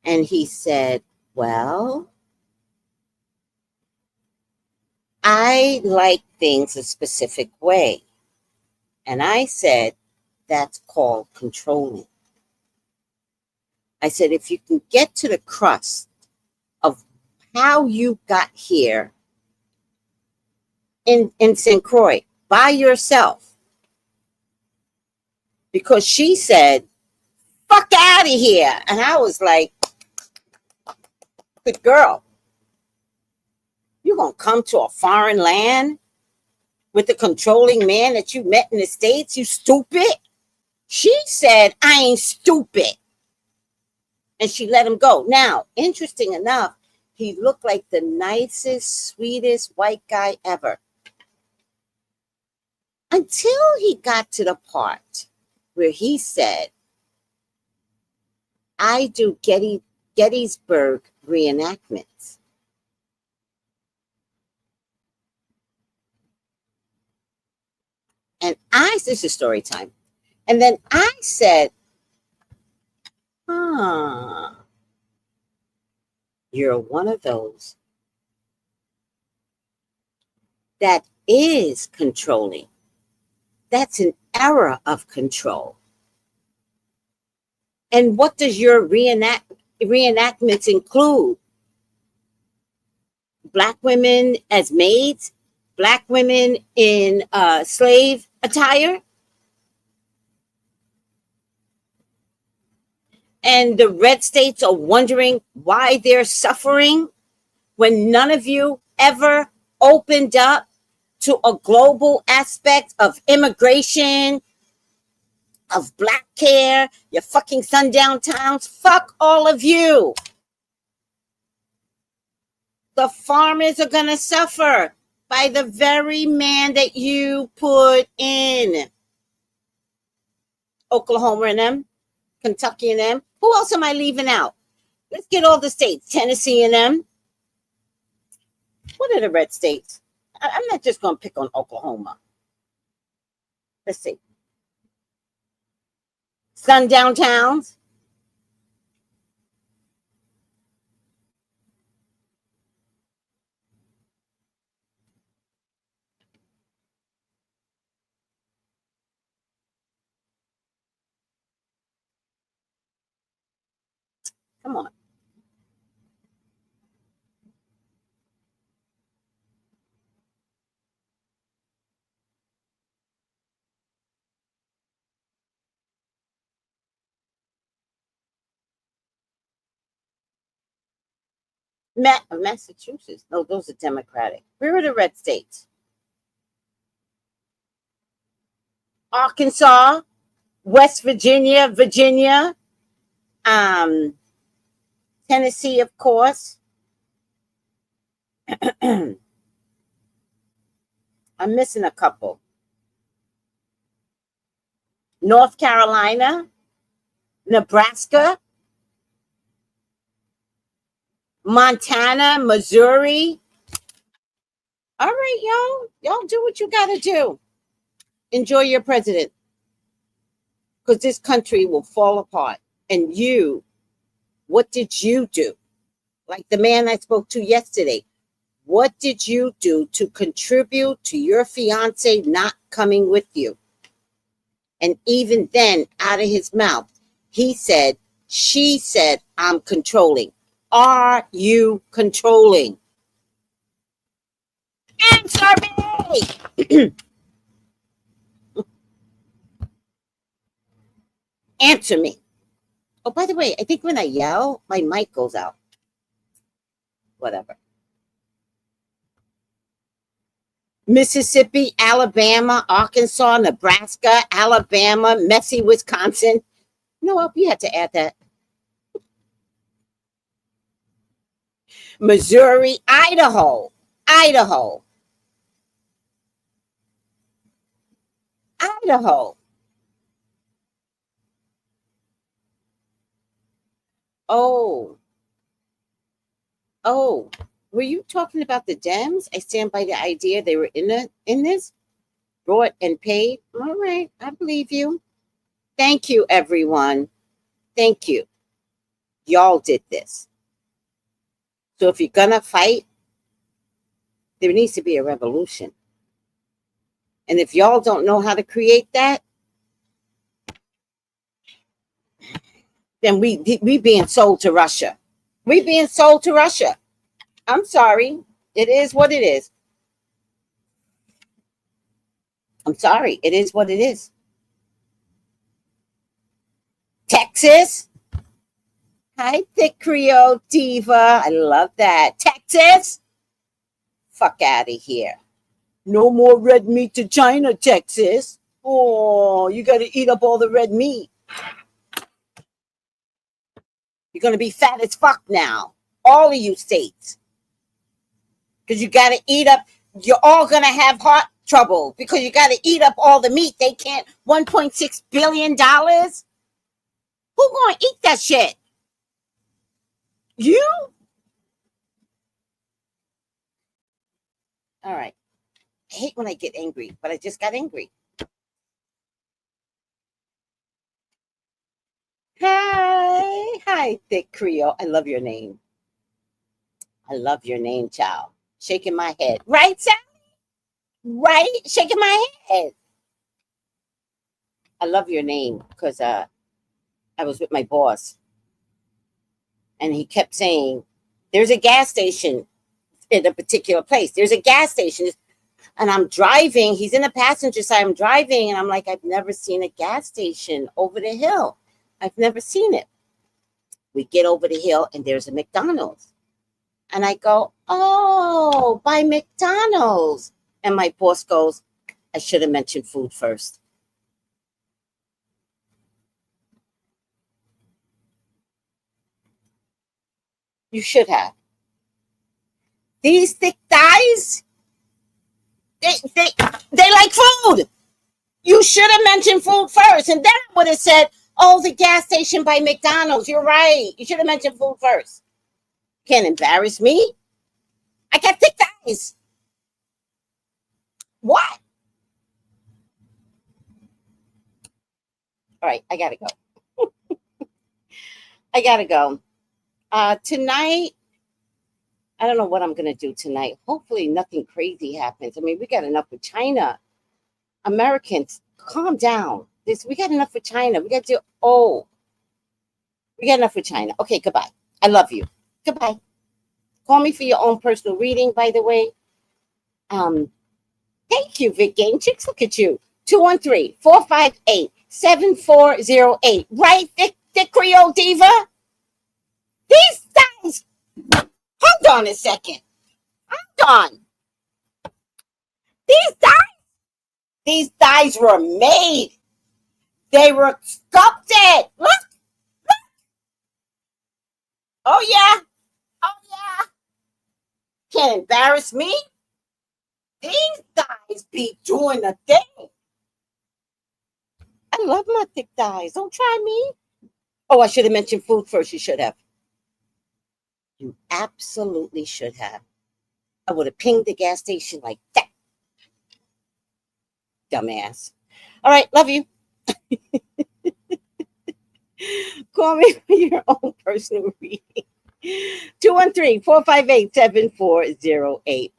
And he said, well, I like things a specific way. And I said, that's called controlling. I said, if you can get to the crust of how you got here in St. Croix by yourself, because she said, fuck out of here. And I was like, good girl. You gonna come to a foreign land with a controlling man that you met in the States, you stupid? She said, I ain't stupid. And she let him go. Now, interesting enough, he looked like the nicest, sweetest white guy ever. Until he got to the part where he said, I do Gettysburg reenactments. And this is story time. And then I said, you're one of those that is controlling. That's an era of control. And what does your reenactments include? Black women as maids? Black women in slave attire? And the red states are wondering why they're suffering when none of you ever opened up to a global aspect of immigration, of black care, your fucking sundown towns. Fuck all of you. The farmers are going to suffer by the very man that you put in. Oklahoma and them, Kentucky and them. Who else am I leaving out? Let's get all the states. Tennessee and them. What are the red states? I'm not just going to pick on Oklahoma. Let's see. Sundown towns. Come on. Massachusetts. No, those are Democratic. Where are the red states? Arkansas, West Virginia, Tennessee, of course. I'm missing a couple. North Carolina, Nebraska, Montana, Missouri. All right, y'all. Y'all do what you got to do. Enjoy your president. Because this country will fall apart. And you, what did you do? Like the man I spoke to yesterday. What did you do to contribute to your fiance not coming with you? And even then, out of his mouth, he said, she said, I'm controlling. Are you controlling? Answer me! Answer me. Oh, by the way, I think when I yell, my mic goes out. Whatever. Mississippi, Alabama, Arkansas, Nebraska, Alabama, messy Wisconsin. No, you had to add that. Missouri, Idaho. Idaho. Oh, were you talking about the Dems? I stand by the idea they were in this, brought and paid. All right, I believe you. Thank you, everyone. Thank you. Y'all did this. So if you're gonna fight, there needs to be a revolution. And if y'all don't know how to create that, then we being sold to Russia. We being sold to Russia. I'm sorry. It is what it is. I'm sorry. It is what it is. Texas. Hi, thick Creole diva. I love that. Texas. Fuck out of here. No more red meat to China, Texas. Oh, you got to eat up all the red meat. You're going to be fat as fuck now. All of you states. Because you got to eat up. You're all going to have heart trouble because you got to eat up all the meat. They can't. $1.6 billion? Who going to eat that shit? You? All right. I hate when I get angry, but I just got angry. Hi, thick Creole. I love your name. I love your name, child. Shaking my head. Right, Sally? Right? Shaking my head. I love your name because I was with my boss. And he kept saying, there's a gas station in a particular place. There's a gas station. And I'm driving. He's in the passenger side. I'm driving. And I'm like, I've never seen a gas station over the hill. I've never seen it. We get over the hill and there's a McDonald's. And I go, oh, by McDonald's. And my boss goes, I should have mentioned food first. You should have. These thick thighs, they like food. You should have mentioned food first. And then I would have said, oh, the gas station by McDonald's. You're right. You should have mentioned food first. Can't embarrass me. I got thick thighs. What? All right, I gotta go. I gotta go. Tonight, I don't know what I'm gonna do tonight. Hopefully nothing crazy happens. I mean, we got enough with China. Americans, calm down. We got enough with China. We got enough with China. Okay, goodbye. I love you. Goodbye. Call me for your own personal reading, by the way. Thank you, Vic Game Chicks. Look at you. 213-458-7408. Right, Vic Creole Diva? These things. Hold on a second. Hold on. These thighs were made. They were sculpted. Look. Oh, yeah. Can't embarrass me. These thighs be doing the thing. I love my thick thighs. Don't try me. Oh, I should have mentioned food first. You should have. You absolutely should have. I would have pinged the gas station like that. Dumbass. All right, love you. Call me for your own personal reading. 213-458-7408.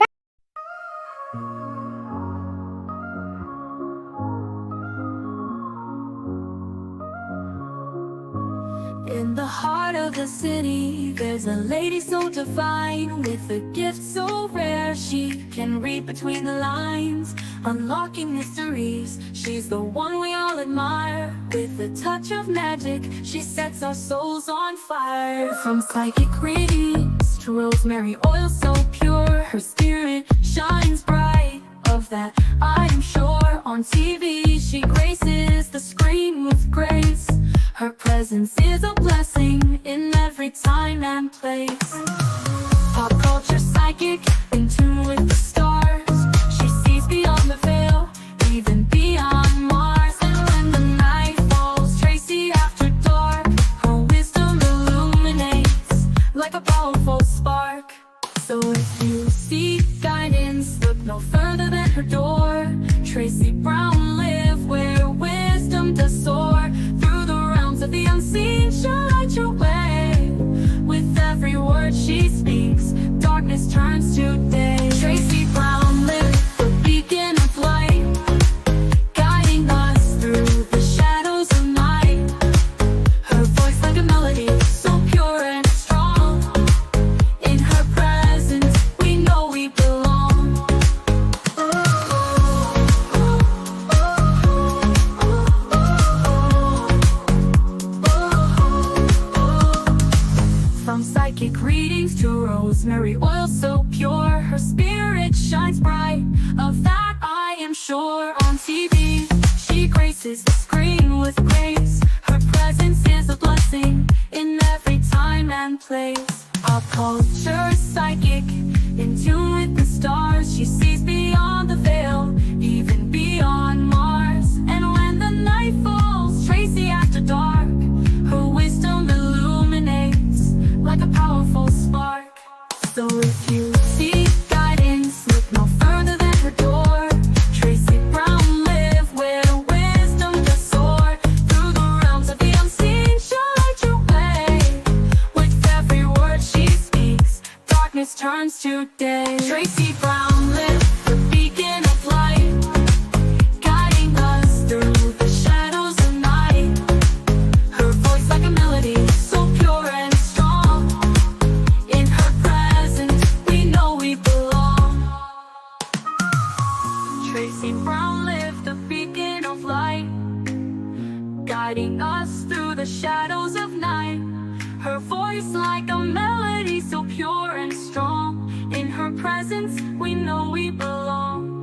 In the heart of the city, there's a lady so divine, with a gift so rare she can read between the lines, unlocking mysteries. She's the one we all admire. With a touch of magic, she sets our souls on fire. From psychic readings to rosemary oil so pure, her spirit shines bright. Of that I am sure. On TV she graces the screen with grace. Her presence is a blessing in every time and place. Pop culture psychic, in tune with the stars. She sees beyond the veil, even beyond Mars. And when the night falls, Tracy after dark, her wisdom illuminates like a powerful spark. So if you seek guidance, look no further than her door. Tracy Brown live where wisdom does soar. Through the realms of the unseen, she'll light your way. With every word she speaks, darkness turns to day. Tracy Brown live, the beacon of light, guiding us through the shadows of night. Her voice like a melody, so pure and strong. In her presence, we know we belong. From psychic readings to rosemary oil so pure, her spirit shines bright. Of that I am sure. On TV, she graces the screen with grace. Her presence is a blessing in every time and place. Pop culture psychic, in tune with the stars. She sees beyond the veil, even beyond Mars. And when the night falls, Tracy after dark, her wisdom illuminates like a powerful spark. So if you seek guidance, look no further than her door. Tracy Brown live where wisdom does soar. Through the realms of the unseen, she'll light your way. With every word she speaks, darkness turns to day. Tracy Brown live, the beacon of light, guiding us through the shadows of night. Her voice like a melody, so pure and strong. In her presence, we know we belong. Tracy Brown lived the beacon of light, guiding us through the shadows of night. Her voice like a melody, so pure and strong. In her presence, we know we belong.